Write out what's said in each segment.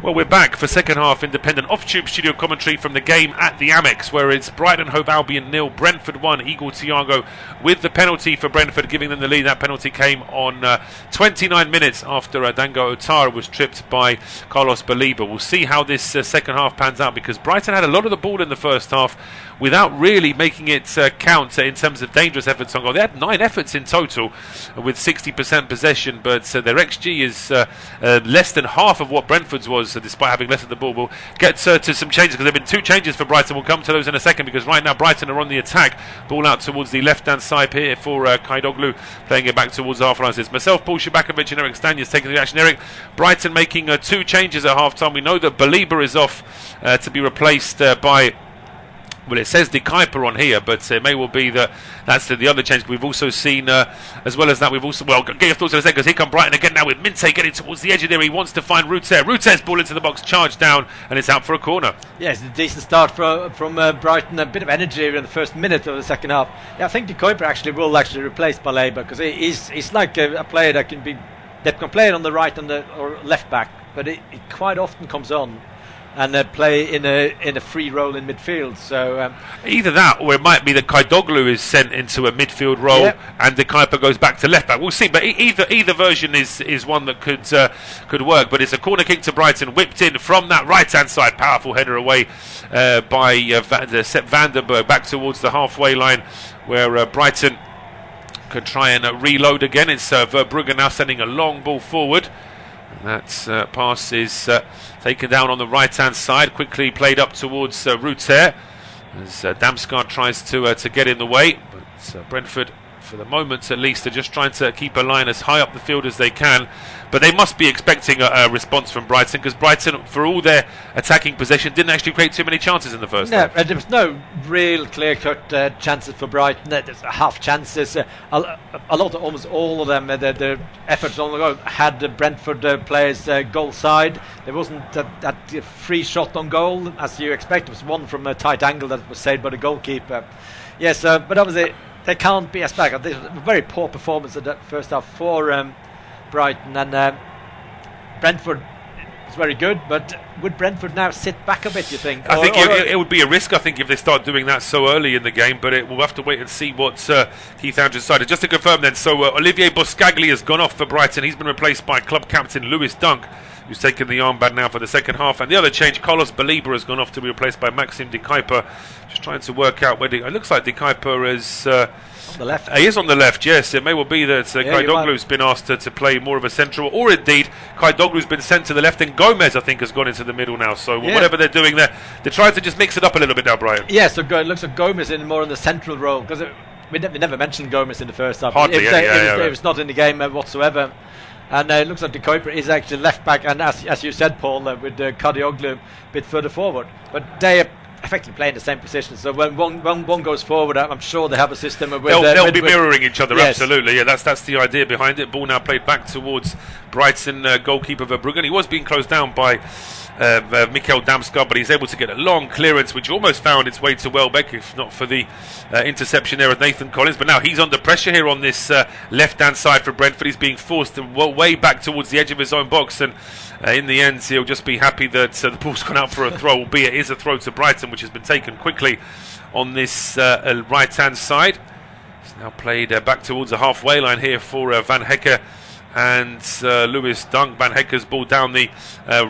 Well, we're back for second half independent off-tube studio commentary from the game at the Amex, where it's Brighton and Hove Albion 0, Brentford 1. Igor Thiago with the penalty for Brentford, giving them the lead. That penalty came on 29 minutes after Dango Otara was tripped by Carlos Baliba. We'll see how this second half pans out, because Brighton had a lot of the ball in the first half without really making it count in terms of dangerous efforts on goal. They had 9 efforts in total with 60% possession, but their XG is less than half of what Brentford's was, despite having less of the ball. We'll get to some changes, because there have been 2 changes for Brighton. We'll come to those in a second, because right now Brighton are on the attack. Ball out towards the left-hand side here for Kaidoglu, playing it back towards half-line. It's myself, Paul Szczerbakowicz and Eirik Stangnes taking the action. Eirik, Brighton making 2 changes at half-time. We know that Baliba is off to be replaced by... Well, it says De Kuiper on here, but it may well be that that's the other change. We've also seen, as well as that, we've also... Well, get your thoughts in a second, because here come Brighton again now with Minte getting towards the edge of there. He wants to find Ruter. Ruter's ball into the box, charged down, and it's out for a corner. Yeah, it's a decent start from Brighton. A bit of energy in the first minute of the second half. Yeah, I think De Kuiper will replace Baliba, because he's like a player that can play it on the right or left back, but it quite often comes on and play in a free role in midfield. So either that, or it might be that Kaidoglu is sent into a midfield role, and De Kuiper goes back to left back. We'll see, but either version is one that could work. But it's a corner kick to Brighton, whipped in from that right hand side, powerful header away by Sepp Vandenberg back towards the halfway line, where Brighton can try and reload again. It's Verbrugge now sending a long ball forward. That pass is taken down on the right-hand side, quickly played up towards Ruter, as Damsgaard tries to get in the way. But Brentford, for the moment at least, are just trying to keep a line as high up the field as they can. But they must be expecting a response from Brighton, because Brighton, for all their attacking possession, didn't actually create too many chances in the first half. There was no real clear-cut chances for Brighton. There's half chances. Almost all of them, their efforts on the goal had the Brentford players goal side. There wasn't that free shot on goal, as you expect. It was one from a tight angle that was saved by the goalkeeper. Yes, but obviously they can't be as back. This was a very poor performance in that first half for Brighton, and Brentford is very good, but would Brentford now sit back a bit, you think? I think it would be a risk, I think, if they start doing that so early in the game, but we'll have to wait and see what Keith Andrews decided. Just to confirm then, so Olivier Boscagli has gone off for Brighton. He's been replaced by club captain Lewis Dunk, who's taken the armband now for the second half. And the other change, Carlos Baliba has gone off to be replaced by Maxim De Kuiper. Just trying to work out where it looks like De Kuiper is... on the left. He is on the left, yes. It may well be that Kaidoglu's been asked to play more of a central, or indeed Kaidoglu's been sent to the left, and Gomez, I think, has gone into the middle now. So whatever they're doing there, they're trying to just mix it up a little bit now, Brian. Yeah, so it looks like Gomez in more in the central role, because we never mentioned Gomez in the first half. Hardly, it was not in the game whatsoever. And it looks like De Kuiper is actually left back, and as you said, Paul, with Kaidoglu a bit further forward. But they effectively playing the same position, so when one goes forward, I'm sure they have a system where they'll be mirroring each other. Yes. Absolutely, yeah, that's the idea behind it. Ball now played back towards Brighton goalkeeper Verbrugge. He was being closed down by Mikael Damsgaard, but he's able to get a long clearance which almost found its way to Welbeck, if not for the interception there of Nathan Collins. But now he's under pressure here on this left hand side for Brentford. He's being forced way back towards the edge of his own box, and in the end he'll just be happy that the ball's gone out for a throw, albeit it is a throw to Brighton, which has been taken quickly on this right hand side. It's now played back towards the halfway line here for Van Hecke and Lewis Dunk. Van Hecke's ball down the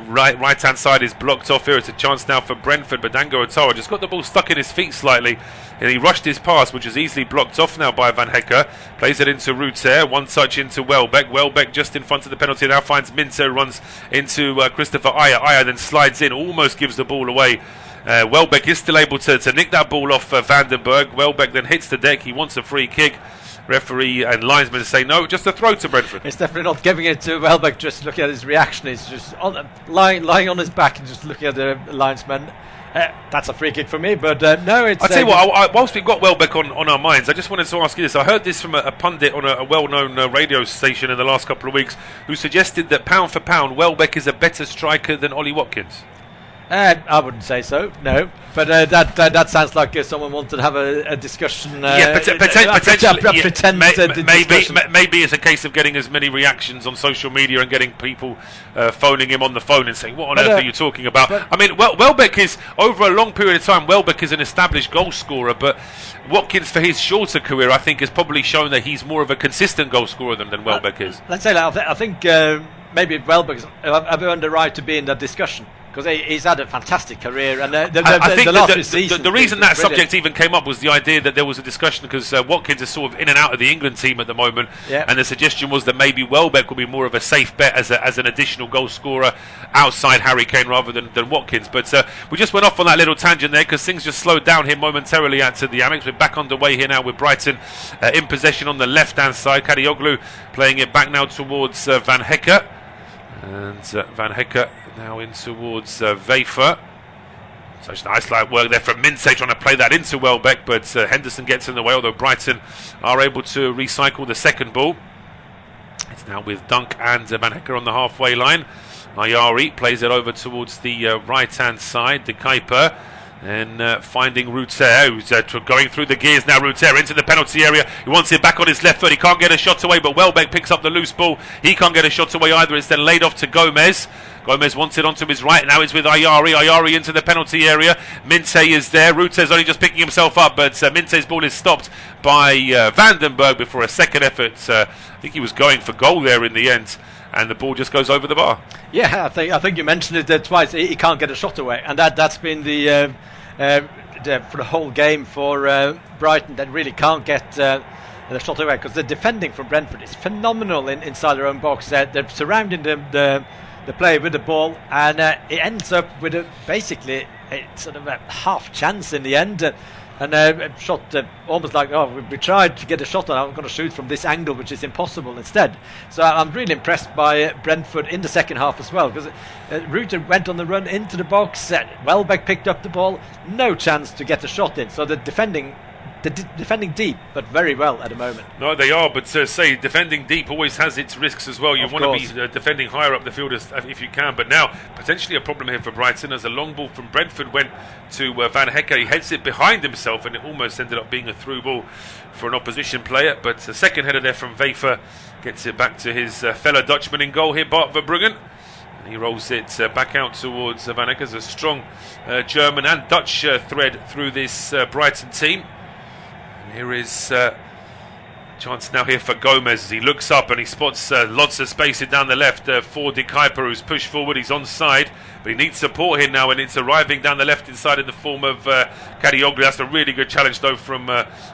right hand side is blocked off here. It's a chance now for Brentford, but Dango Otara just got the ball stuck in his feet slightly, and he rushed his pass, which is easily blocked off now by Van Hecke. Plays it into Ruter, one touch into Welbeck. Welbeck just in front of the penalty now finds Minter, runs into Christopher Ayer. Ayer then slides in, almost gives the ball away. Welbeck is still able to nick that ball off Vandenberg. Welbeck then hits the deck. He wants a free kick. Referee and linesman say no, just a throw to Brentford. It's definitely not giving it to Welbeck. Just looking at his reaction, he's just lying on his back and just looking at the linesman. That's a free kick for me, but no, it's... I'll tell you what, whilst we've got Welbeck on our minds, I just wanted to ask you this. I heard this from a pundit on a well-known radio station in the last couple of weeks, who suggested that pound for pound, Welbeck is a better striker than Ollie Watkins. I wouldn't say so, no. But that sounds like someone wanted to have a discussion. Potentially. Discussion. Maybe it's a case of getting as many reactions on social media and getting people phoning him on the phone and saying, "What on earth are you talking about?" I mean, Welbeck is, over a long period of time, Welbeck is an established goal scorer, but Watkins, for his shorter career, I think has probably shown that he's more of a consistent goal scorer than Welbeck is. Let's say that. I think maybe Welbeck's have earned the right to be in that discussion, because he's had a fantastic career, and I think the reason that subject even came up was the idea that there was a discussion because Watkins is sort of in and out of the England team at the moment, and the suggestion was that maybe Welbeck would be more of a safe bet as an additional goal scorer outside Harry Kane rather than Watkins. But we just went off on that little tangent there because things just slowed down here momentarily at the Amex. We're back underway here now with Brighton in possession on the left-hand side. Kadioglu playing it back now towards Van Hecke, and Van Hecke now in towards Wefer. Such nice light work there from Mintze trying to play that into Welbeck, but Henderson gets in the way, although Brighton are able to recycle the second ball. It's now with Dunk and Van Hecke on the halfway line. Ayari plays it over towards the right-hand side. De Kuiper and finding Ruter, who's going through the gears now. Ruter into the penalty area. He wants it back on his left foot. He can't get a shot away, but Welbeck picks up the loose ball. He can't get a shot away either. It's then laid off to Gomez. Gomez wants it onto his right. Now it's with Ayari. Ayari into the penalty area. Mintze is there. Ruter's only just picking himself up, but Mintze's ball is stopped by Vandenberg before a second effort. I think he was going for goal there in the end, and the ball just goes over the bar. Yeah, I think you mentioned it twice. He can't get a shot away, and that's been the for the whole game for Brighton. That really can't get the shot away, because the defending from Brentford is phenomenal inside their own box. They're surrounding the play with the ball, and it ends up with basically a sort of a half chance in the end. And a shot almost like, we tried to get a shot, and I'm going to shoot from this angle, which is impossible instead. So I'm really impressed by Brentford in the second half as well, because Ruter went on the run into the box. Welbeck picked up the ball, no chance to get a shot in. So the defending deep, but very well at the moment. No, they are, but defending deep always has its risks as well. You want to be defending higher up the field if you can, but now potentially a problem here for Brighton, as a long ball from Brentford went to Van Hecke. He heads it behind himself, and it almost ended up being a through ball for an opposition player, but the second header there from Wefer gets it back to his fellow Dutchman in goal here, Bart Verbruggen. He rolls it back out towards Van Hecke. There's a strong German and Dutch thread through this Brighton team. Here is chance now here for Gomez. He looks up and he spots lots of space down the left for De Kuiper, who's pushed forward. He's onside, but he needs support here now, and it's arriving down the left inside in the form of Kadioglu. That's a really good challenge though from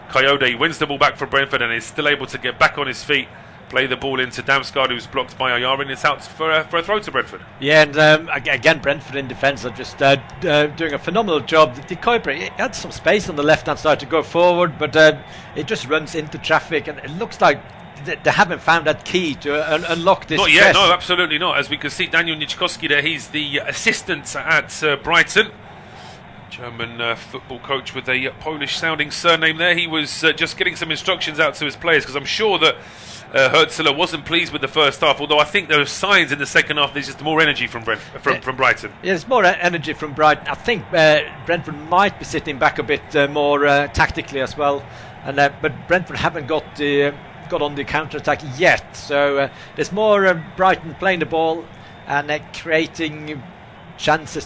Coyote. He wins the ball back for Brentford and is still able to get back on his feet. Play the ball into Damsgaard, who's blocked by Ayar, and it's out for a throw to Brentford. Yeah, and again, Brentford in defence are just doing a phenomenal job. De Kuiper, he had some space on the left-hand side to go forward, but it just runs into traffic, and it looks like they haven't found that key to unlock this. Not yet, no, absolutely not. As we can see, Daniel Niczkowski there, he's the assistant at Brighton. German football coach with a Polish-sounding surname there. He was just getting some instructions out to his players, because I'm sure that Hertzler wasn't pleased with the first half, although I think there are signs in the second half there's just more energy from Brighton. Yeah, there's more energy from Brighton. I think Brentford might be sitting back a bit more tactically as well, and but Brentford haven't got on the counter-attack yet, so there's more Brighton playing the ball and creating chances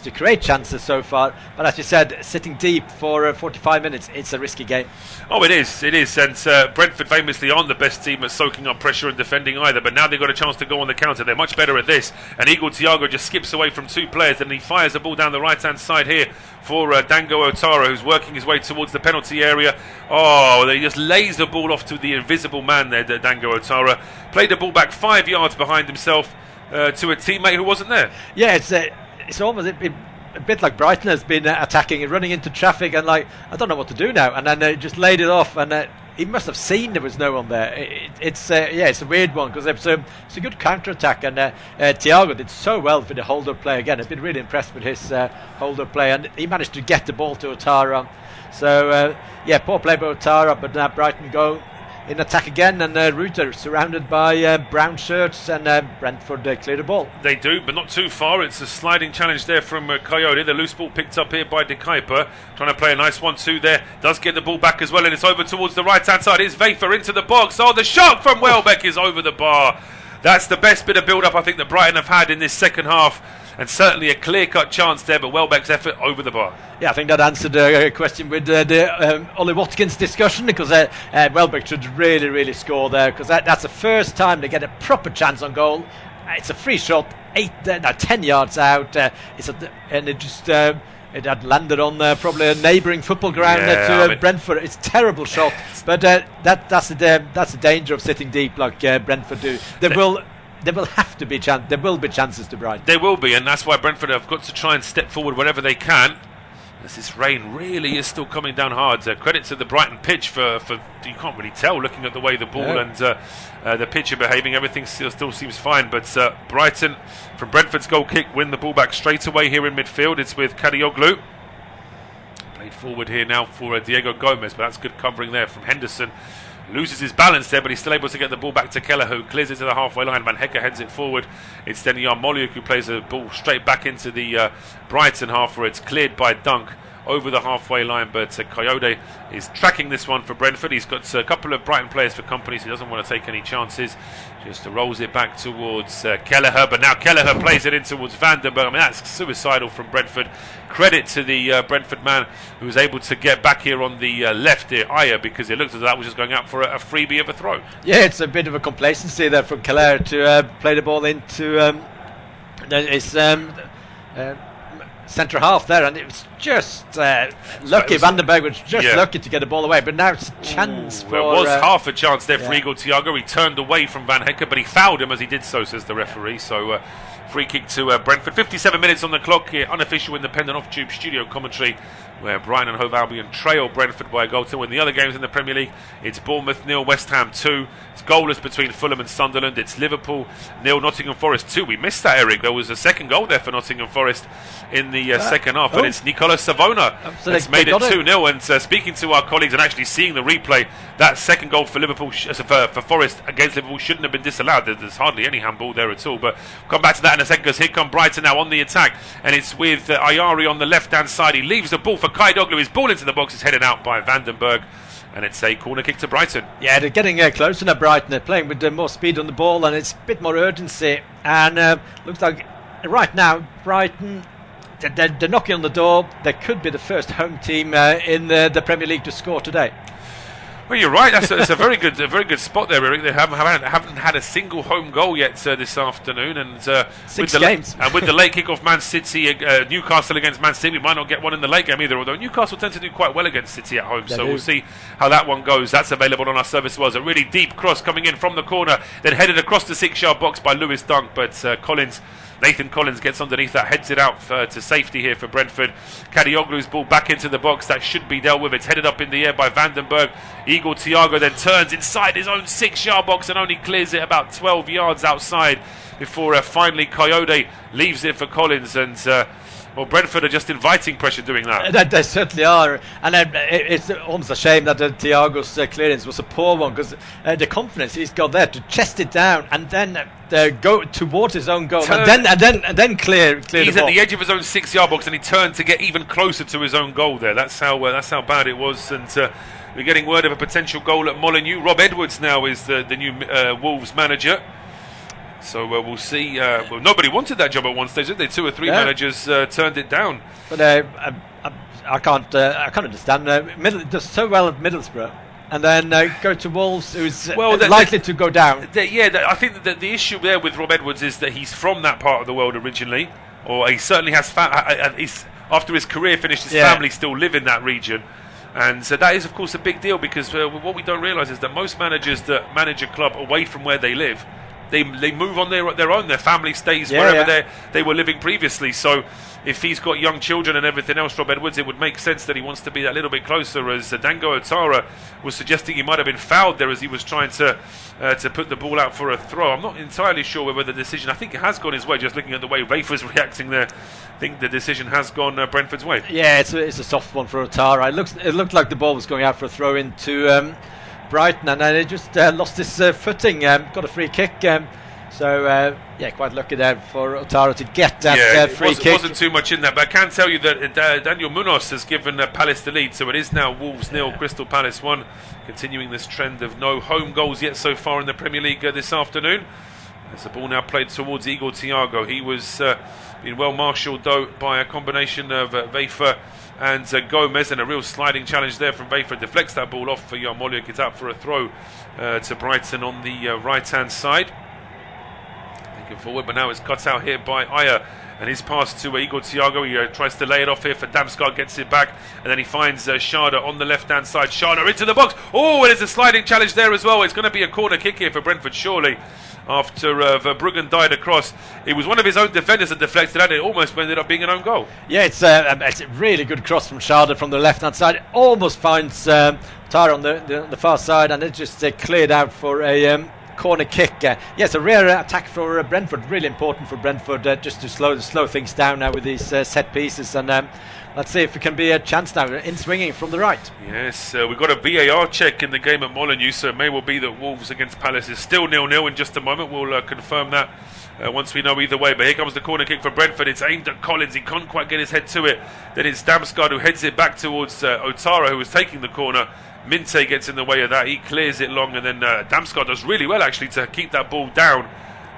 so far, but as you said, sitting deep for 45 minutes, it's a risky game. Oh, it is, and Brentford famously aren't the best team at soaking up pressure and defending either, but now they've got a chance to go on the counter. They're much better at this, and Igor Thiago just skips away from two players, and he fires the ball down the right hand side here for Dango Otara, who's working his way towards the penalty area. Oh, he just lays the ball off to the invisible man there, Dango Otara. Played the ball back 5 yards behind himself to a teammate who wasn't there. Yeah, it's almost a bit like Brighton has been attacking and running into traffic, and I don't know what to do now, and then they just laid it off, and he must have seen there was no one there. It's a weird one, because it's a good counter-attack, and Thiago did so well for the hold-up play again. I've been really impressed with his hold-up play, and he managed to get the ball to Otara. So poor play by Otara, but now Brighton go in attack again, and Ruther surrounded by brown shirts, and Brentford clear the ball. They do, but not too far. It's a sliding challenge there from Coyote. The loose ball picked up here by De Kuyper, trying to play a nice 1-2 there. Does get the ball back as well, and it's over towards the right hand side. Here's Vafer into the box. Oh, the shot from Welbeck is over the bar. That's the best bit of build-up I think that Brighton have had in this second half, and certainly a clear-cut chance there, but Welbeck's effort over the bar. Yeah, I think that answered the question with the Ollie Watkins discussion, because Welbeck should really score there, because that's the first time they get a proper chance on goal. It's a free shot, 10 yards out, it had landed on probably a neighbouring football ground to Brentford. It's a terrible shot, but that's the danger of sitting deep like Brentford do. There will be chances to Brighton. There will be, and that's why Brentford have got to try and step forward wherever they can. As this rain really is still coming down hard. Credit to the Brighton pitch for you can't really tell looking at the way the ball and the pitch are behaving. Everything still seems fine, but Brighton, from Brentford's goal kick, win the ball back straight away here in midfield. It's with Kadioglu. Played forward here now for Diego Gomez, but that's good covering there from Henderson. Loses his balance there, but he's still able to get the ball back to Kelleher, who clears it to the halfway line. Van Hecke heads it forward. It's then Jan Molyuk who plays the ball straight back into the Brighton half, where it's cleared by Dunk over the halfway line, but Coyote is tracking this one for Brentford. He's got a couple of Brighton players for company, so he doesn't want to take any chances. Just rolls it back towards Kelleher, but now Kelleher plays it in towards Vandenberg. I mean, that's suicidal from Brentford. Credit to the Brentford man who was able to get back here on the left here, Ayer, because it looked as though that was just going out for a freebie of a throw. Yeah, it's a bit of a complacency there from Kelleher to play the ball into his centre half there, and it was just lucky. Vandenberg was just lucky to get the ball away, but now it's a chance for... Well, it was half a chance there for Igor Thiago. He turned away from Van Hecke, but he fouled him as he did so, says the referee. So free kick to Brentford. 57 minutes on the clock here. Unofficial independent off-tube studio commentary, where Brighton and Hove Albion trail Brentford by a goal to win. The other games in the Premier League, it's Bournemouth 0, West Ham 2. It's goalless between Fulham and Sunderland. It's Liverpool 0, Nottingham Forest 2. We missed that, Eirik. There was a second goal there for Nottingham Forest in the second half, but it's Nicolas Savona that's made it 2-0. And speaking to our colleagues and actually seeing the replay, that second goal for Liverpool, for Forest against Liverpool, shouldn't have been disallowed. There's hardly any handball there at all. But we'll come back to that in a second, because here come Brighton now on the attack, and it's with Ayari on the left-hand side. He leaves the ball for Kadioglu. His ball into the box is headed out by Vandenberg, and it's a corner kick to Brighton. Yeah, they're getting closer now, Brighton. They're playing with more speed on the ball, and it's a bit more urgency. And looks like right now Brighton, they're knocking on the door. They could be the first home team in the Premier League to score today. Well, you're right. That's a very good spot there, Eirik. They haven't had a single home goal yet this afternoon, and 6 games. And with the late kick-off, Man City, Newcastle against Man City, we might not get one in the late game either. Although Newcastle tend to do quite well against City at home, so we'll see how that one goes. That's available on our service as well. It's a really deep cross coming in from the corner, then headed across the 6-yard box by Lewis Dunk, but Nathan Collins gets underneath that, heads it out to safety here for Brentford. Kadioglu's ball back into the box. That should be dealt with. It's headed up in the air by Vandenberg. Igor Thiago then turns inside his own 6-yard box and only clears it about 12 yards outside before finally Coyote leaves it for Collins. And Brentford are just inviting pressure doing that. They certainly are. And it's almost a shame that Thiago's clearance was a poor one, because the confidence he's got there to chest it down and then go towards his own goal and then clear He's the at the edge of his own 6-yard box, and he turned to get even closer to his own goal there. That's how bad it was. And we're getting word of a potential goal at Molineux. Rob Edwards now is the new Wolves manager. So we'll see. Nobody wanted that job at one stage, did they? 2 or 3 managers turned it down. But I can't understand. Does so well at Middlesbrough, and then go to Wolves, who's likely to go down. I think that the issue there with Rob Edwards is that he's from that part of the world originally, or he certainly has. After his career finished, his family still live in that region. And so that is, of course, a big deal, because what we don't realise is that most managers that manage a club away from where they live, they move on their own. Their family stays wherever they were living previously. So if he's got young children and everything else, Rob Edwards, it would make sense that he wants to be that little bit closer. As Dango Otara was suggesting, he might have been fouled there as he was trying to put the ball out for a throw. I'm not entirely sure whether the decision, I think it has gone his way, just looking at the way Rafe was reacting there. I think the decision has gone Brentford's way. Yeah, it's a soft one for Otara. It looked like the ball was going out for a throw into Brighton, and then he just lost his footing, got a free kick. Quite lucky there for Ouattara to get that free kick. It wasn't too much in that, but I can tell you that Daniel Munoz has given Palace the lead, so it is now Wolves 0, Crystal Palace 1, continuing this trend of no home goals yet so far in the Premier League this afternoon. As the ball now played towards Igor Thiago. He was being well marshalled though by a combination of Wefer and Gomez, and a real sliding challenge there from Wefer. Deflects that ball off for Yarmolenko. It's out for a throw to Brighton on the right hand side. Thinking forward, but now it's cut out here by Ayer, and his pass to Igor Thiago. He tries to lay it off here for Damsgaard, gets it back, and then he finds Schade on the left hand side. Schade into the box. Oh, and there's a sliding challenge there as well. It's going to be a corner kick here for Brentford, surely. After Verbruggen died across, it was one of his own defenders that deflected it. It almost ended up being an own goal. Yeah, it's a really good cross from Schade from the left-hand side. It almost finds Ouattara on the far side, and it just cleared out for a corner kick. Yes, a rare attack for Brentford. Really important for Brentford just to slow things down now with these set pieces. And let's see if it can be a chance now in swinging from the right. Yes, we've got a VAR check in the game at Molineux, so it may well be that Wolves against Palace is still 0-0 in just a moment. We'll confirm that once we know either way. But here comes the corner kick for Brentford. It's aimed at Collins. He can't quite get his head to it. Then it's Damsgaard who heads it back towards Ouattara, who was taking the corner. Minte gets in the way of that. He clears it long, and then Damsgaard does really well actually to keep that ball down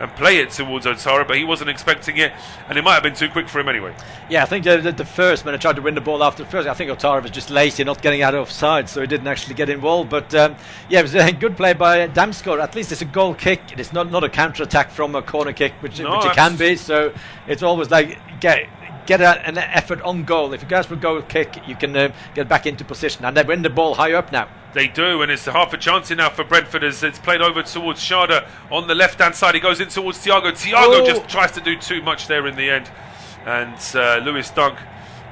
and play it towards Ouattara, but he wasn't expecting it, and it might have been too quick for him anyway. Yeah, I think the first, when I tried to win the ball after the first, I think Ouattara was just lazy, not getting out of offside, so he didn't actually get involved. But it was a good play by Damsgaard. At least it's a goal kick. It's not a counter-attack from a corner kick, which it can be. So it's always like get an effort on goal. If you guys for a goal kick, you can get back into position, and they win the ball high up now. They do, and it's half a chance now for Brentford as it's played over towards Schade on the left-hand side. He goes in towards Thiago. Thiago just tries to do too much there in the end, and Lewis Dunk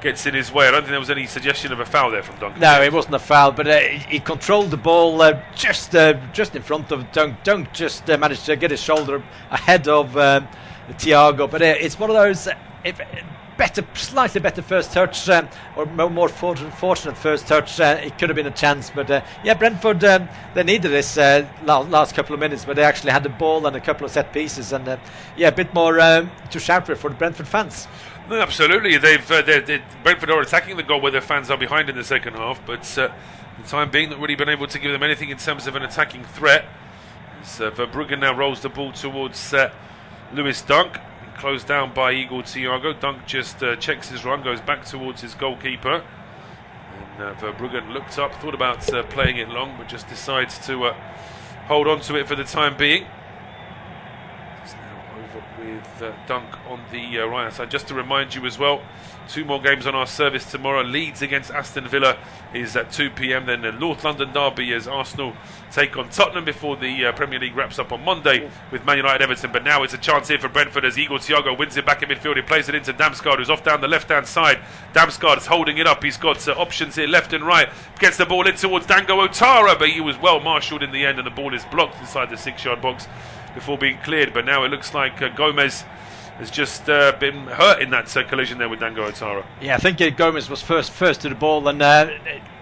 gets in his way. I don't think there was any suggestion of a foul there from Dunk. No, it wasn't a foul, but he controlled the ball just in front of Dunk. Dunk just managed to get his shoulder ahead of Thiago, but it's one of those... slightly better first touch, or more fortunate first touch. It could have been a chance, but Brentford they needed this last couple of minutes, but they actually had the ball and a couple of set pieces, and a bit more to shout for the Brentford fans. No, absolutely, Brentford are attacking the goal where their fans are behind in the second half, but for the time being, not really been able to give them anything in terms of an attacking threat. As Verbruggen now rolls the ball towards Lewis Dunk. Closed down by Igor Thiago. Dunk just checks his run, goes back towards his goalkeeper, and Verbruggen looked up, thought about playing it long, but just decides to hold on to it for the time being. It's now over with Dunk on the right side. Just to remind you as well, 2 more games on our service tomorrow. Leeds against Aston Villa is at 2 p.m. Then the North London derby as Arsenal take on Tottenham before the Premier League wraps up on Monday with Man United Everton. But now it's a chance here for Brentford as Igor Thiago wins it back in midfield. He plays it into Damsgaard, who's off down the left-hand side. Damsgaard is holding it up. He's got options here left and right. Gets the ball in towards Dango Ouattara, but he was well marshalled in the end, and the ball is blocked inside the 6-yard box before being cleared. But now it looks like Gomez has just been hurt in that collision there with Dango Ouattara. Yeah, I think Gomez was first to the ball and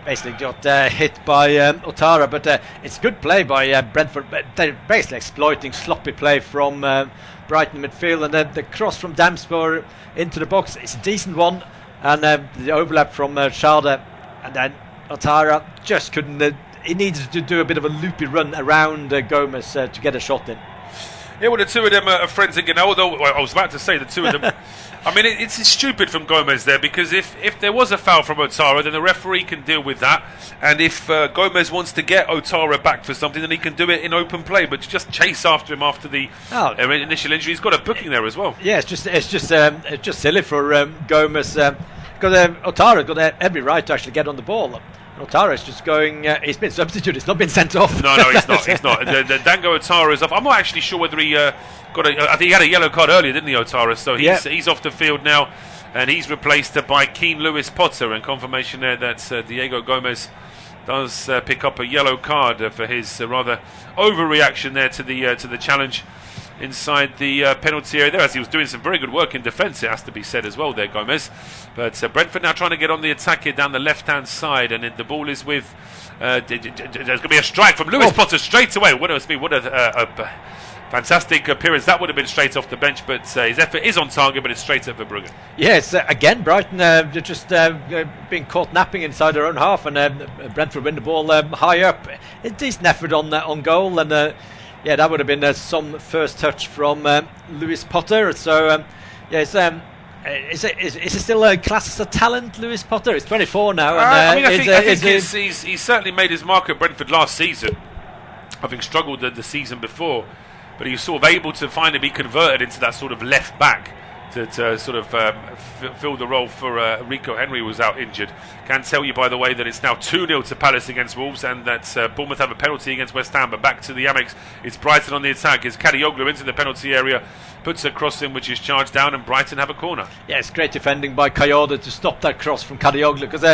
basically got hit by Ouattara, but it's good play by Brentford. But they're basically exploiting sloppy play from Brighton midfield, and the cross from Damsgaard into the box, it's a decent one, and the overlap from Schade, and then Ouattara just couldn't. He needed to do a bit of a loopy run around Gomez to get a shot in. Yeah, well, the two of them are friends again. Although I was about to say the two of them. I mean, it's stupid from Gomez there, because if there was a foul from Ouattara, then the referee can deal with that. And if Gomez wants to get Ouattara back for something, then he can do it in open play. But to just chase after him after the initial injury, he's got a booking there as well. Yeah, it's just silly for Gomez. Because Ouattara got every right to actually get on the ball. Ouattara is just going. He's been substituted. He's not been sent off. No, he's not. He's not. Dango Ouattara is off. I'm not actually sure whether he got I think he had a yellow card earlier, didn't he, Ouattara? So he's off the field now, and he's replaced by Keane Lewis Potter. And confirmation there that Diego Gomez does pick up a yellow card for his rather overreaction there to the challenge inside the penalty area there, as he was doing some very good work in defence, it has to be said as well there, Gomez. But Brentford now trying to get on the attack here down the left-hand side, and the ball is with... there's going to be a strike from Lewis Potter straight away. What a fantastic appearance. That would have been straight off the bench, but his effort is on target, but it's straight at Verbruggen. Yes, again, Brighton just being caught napping inside their own half, and Brentford win the ball high up. A decent effort on goal, and that would have been some first touch from Lewis Potter. So, is it still a class as a talent, Lewis Potter? He's 24 now. And, I think he's certainly made his mark at Brentford last season, having struggled the season before. But he was sort of able to finally be converted into that sort of left back to sort of fill the role for Rico Henry, who was out injured. Can tell you, by the way, that it's now 2-0 to Palace against Wolves, and that Bournemouth have a penalty against West Ham. But back to the Amex, it's Brighton on the attack. It's Kadioglu into the penalty area, puts a cross in which is charged down, and Brighton have a corner. Yeah, it's great defending by Kayode to stop that cross from Kadioglu, because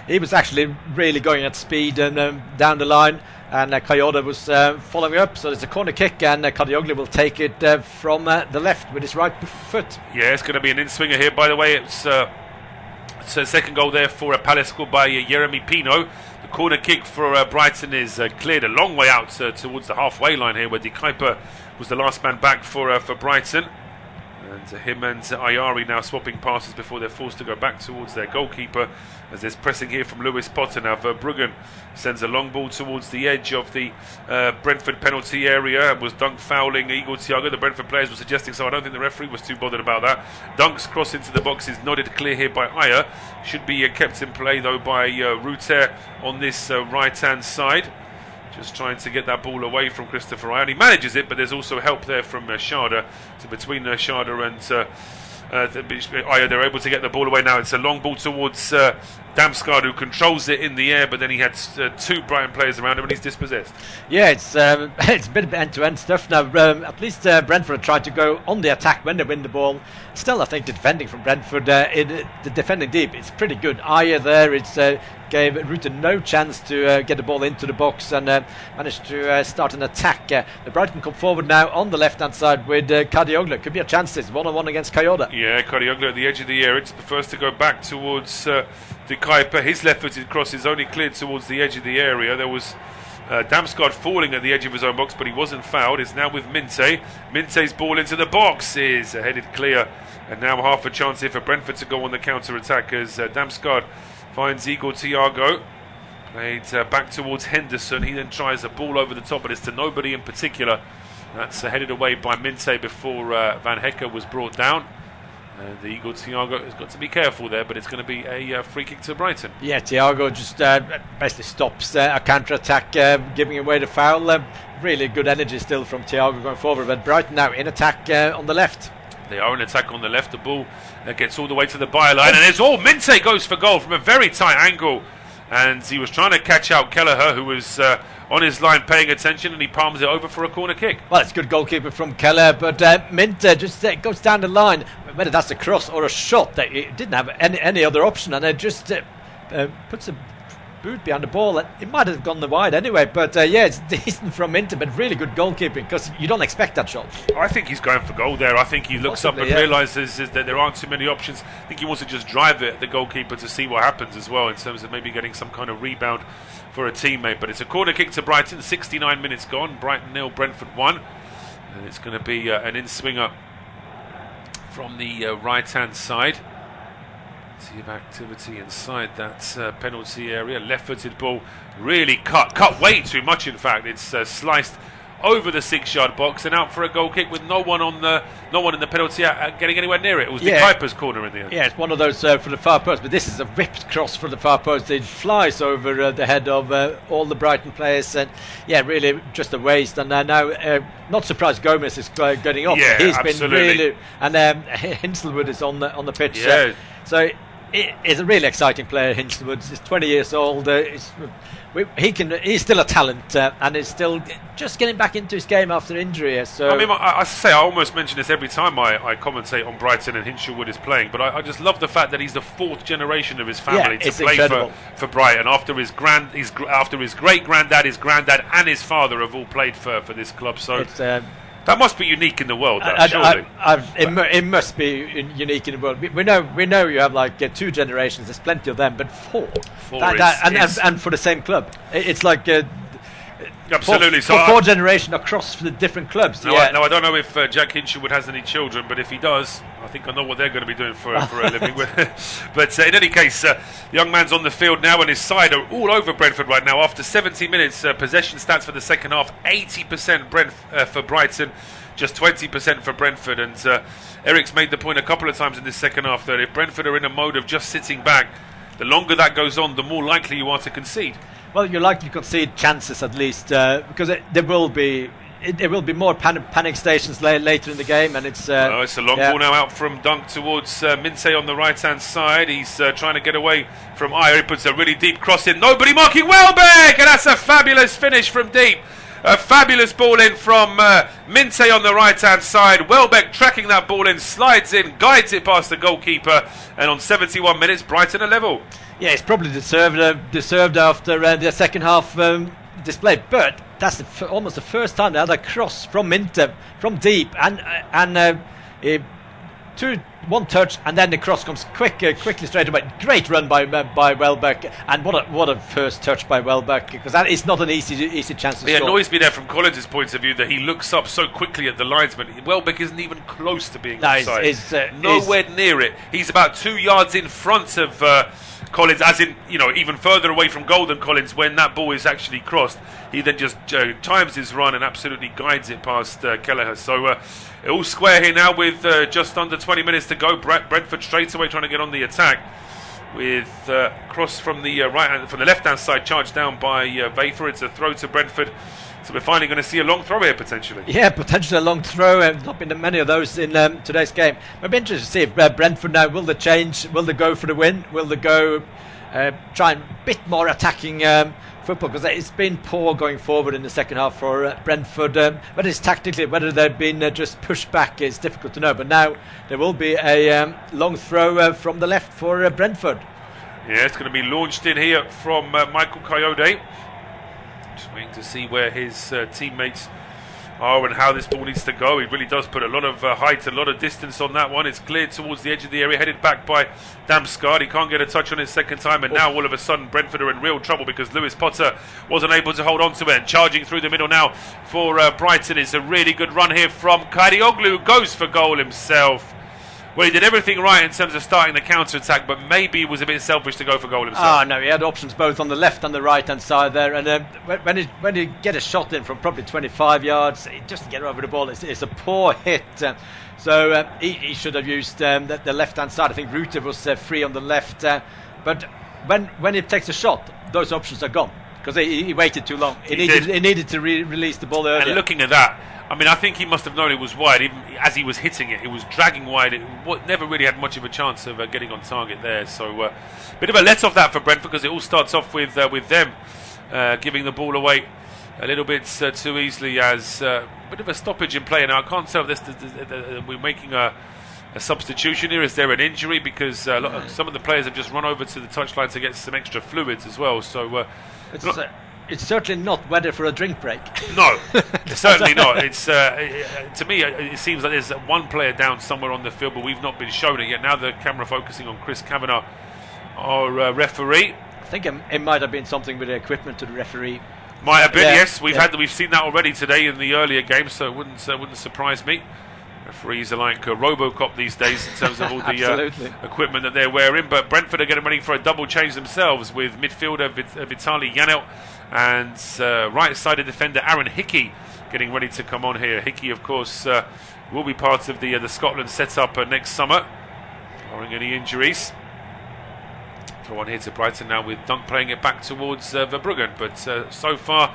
he was actually really going at speed and down the line. And Kayode was following up, so there's a corner kick, and Kadioglu will take it from the left with his right foot. Yeah, it's going to be an in-swinger here, by the way. It's a second goal there for Palace, scored by Jeremy Pino. The corner kick for Brighton is cleared a long way out towards the halfway line here, where De Kuyper was the last man back for Brighton. And him and Ayari now swapping passes before they're forced to go back towards their goalkeeper, as there's pressing here from Lewis Potter. Now Verbruggen sends a long ball towards the edge of the Brentford penalty area, and was Dunk fouling Igor Thiago. The Brentford players were suggesting so. I don't think the referee was too bothered about that. Dunk's cross into the box is nodded clear here by Ayer. Should be kept in play though by Ruter on this right hand side. Just trying to get that ball away from Christopher Ayer. He manages it, but there's also help there from Sharda. So between Sharda and Ayer, they're able to get the ball away. Now it's a long ball towards Damsgaard, who controls it in the air, but then he had two Brighton players around him and he's dispossessed. Yeah, it's a bit of end-to-end stuff now. At least Brentford tried to go on the attack when they win the ball. Still, I think the defending from Brentford, the defending deep, it's pretty good. Ayer there, it's gave Ruter no chance to get the ball into the box, and managed to start an attack. The Brighton come forward now on the left-hand side with Kadioglu. Could be a chance this, 1-on-1 against Kayode. Yeah, Kadioglu at the edge of the area. It's the first to go back towards De Kuyper. His left-footed cross is only cleared towards the edge of the area. There was Damsgaard falling at the edge of his own box, but he wasn't fouled. It's now with Minte. Minte's ball into the box is headed clear, and now half a chance here for Brentford to go on the counter-attack as Damsgaard finds Igor Thiago. Played back towards Henderson. He then tries a ball over the top, but it's to nobody in particular. That's headed away by Minte before Van Hecker was brought down. And Igor Thiago has got to be careful there, but it's going to be a free kick to Brighton. Yeah, Thiago just basically stops a counter-attack, giving away the foul. Really good energy still from Thiago going forward, but Brighton now in attack on the left. They are in attack on the left. The ball gets all the way to the byline, and it's all Minte goes for goal from a very tight angle, and he was trying to catch out Kelleher, who was on his line paying attention, and he palms it over for a corner kick. Well, it's good goalkeeper from Kelleher, but Minte just goes down the line. Whether that's a cross or a shot, that he didn't have any other option, and it just puts a boot behind the ball. It might have gone the wide anyway, but it's decent from Minte, but really good goalkeeping, because you don't expect that shot. I think he's going for goal there. I think he looks up and realises that there aren't too many options. I think he wants to just drive it at the goalkeeper to see what happens as well, in terms of maybe getting some kind of rebound for a teammate. But it's a corner kick to Brighton. 69 minutes gone. Brighton 0, Brentford 1, and it's going to be an in-swinger from the right-hand side. See of activity inside that penalty area. Left-footed ball, really cut way too much. In fact, it's sliced over the 6-yard box and out for a goal kick with no one in the penalty getting anywhere near it. It was De Kuyper's corner in the end. Yeah, it's one of those for the far post, but this is a ripped cross for the far post. It flies over the head of all the Brighton players, and really just a waste. And now, not surprised Gomez is getting off. Yeah, he's absolutely. been really, and Hinshelwood is on the pitch. Yeah. So he's a really exciting player. Hinshelwood. He's 20 years old. He's still a talent, and is still just getting back into his game after injury. So I mean, I almost mention this every time I commentate on Brighton and Hinshelwood is playing, but I just love the fact that he's the 4th generation of his family to play for Brighton. After his great granddad, his granddad, and his father have all played for this club. So it's That must be unique in the world, surely. It must be unique in the world. We know you have like 2 generations. There's plenty of them, but 4. And for the same club, it's like absolutely. Four generations across the different clubs. Now I don't know if Jack Hinshelwood has any children, but if he does, I think I know what they're going to be doing for a living. But in any case, the young man's on the field now, and his side are all over Brentford right now. After 70 minutes, possession stats for the second half: 80% for Brighton, just 20% for Brentford. And Eirik's made the point a couple of times in this second half that if Brentford are in a mode of just sitting back, the longer that goes on, the more likely you are to concede. Well, you're likely to concede chances at least, because there will be more panic stations later in the game, and it's a long ball now out from Dunk towards Minteh on the right hand side. He's trying to get away from Eirik. He puts a really deep cross in. Nobody marking Welbeck, and that's a fabulous finish from deep. A fabulous ball in from Minteh on the right hand side. Welbeck tracking that ball in, slides in, guides it past the goalkeeper, and on 71 minutes, Brighton are level. Yeah, it's probably deserved after the second half display, but that's almost the first time they had a cross from Minteh from deep, and one touch, and then the cross comes quickly straight away. Great run by Welbeck, and what a first touch by Welbeck, because that is not an easy chance to score. It annoys me there from Collins' point of view that he looks up so quickly at the linesman. Welbeck isn't even close to being offside. Nowhere near it. He's about 2 yards in front of Collins, as in, even further away from goal than Collins when that ball is actually crossed. He then just times his run and absolutely guides it past Kelleher. So all square here now with just under 20 minutes to go. Brentford straight away trying to get on the attack with cross from the left-hand side, charged down by Vafer. It's a throw to Brentford. So we're finally going to see a long throw here, potentially. Yeah, potentially a long throw. Not been many of those in today's game. I'd be interested to see if Brentford now, will they change? Will they go for the win? Will they go try and bit more attacking football? Because it's been poor going forward in the second half for Brentford. Whether it's tactically, whether they've been just pushed back, is difficult to know. But now there will be a long throw from the left for Brentford. Yeah, it's going to be launched in here from Michael Coyote. Just waiting to see where his teammates are and how this ball needs to go. He really does put a lot of height, a lot of distance on that one. It's cleared towards the edge of the area, headed back by Damsgaard. He can't get a touch on it second time, and now all of a sudden Brentford are in real trouble because Lewis Potter wasn't able to hold on to it. And charging through the middle now for Brighton is a really good run here from Kadioglu, who goes for goal himself. Well, he did everything right in terms of starting the counter-attack, but maybe he was a bit selfish to go for goal himself. No, he had options both on the left and the right-hand side there. And when you get a shot in from probably 25 yards, just to get over the ball, it's a poor hit. So he should have used the left-hand side. I think Ruter was free on the left. But when he takes a shot, those options are gone because he waited too long. He needed to release the ball earlier. And looking at that, I think he must have known it was wide. Even as he was hitting it, it was dragging wide. It never really had much of a chance of getting on target there. So, bit of a let-off that for Brentford, because it all starts off with them giving the ball away a little bit too easily, as a bit of a stoppage in play. Now, I can't tell if we're making a substitution here. Is there an injury? Because some of the players have just run over to the touchline to get some extra fluids as well. So, it's certainly not weather for a drink break. No, certainly not. It's to me, it seems like there's one player down somewhere on the field, but we've not been shown it yet. Now the camera focusing on Chris Kavanagh, our referee. I think it might have been something with the equipment to the referee. Might have been, yes. We've seen that already today in the earlier games, so it wouldn't surprise me. Referees are like Robocop these days in terms of all the equipment that they're wearing. But Brentford are getting ready for a double change themselves, with midfielder Vitaly Yanel and right-sided defender Aaron Hickey getting ready to come on here. Hickey, of course, will be part of the Scotland setup next summer, barring any injuries. Throw on here to Brighton now, with Dunk playing it back towards Verbruggen. But so far,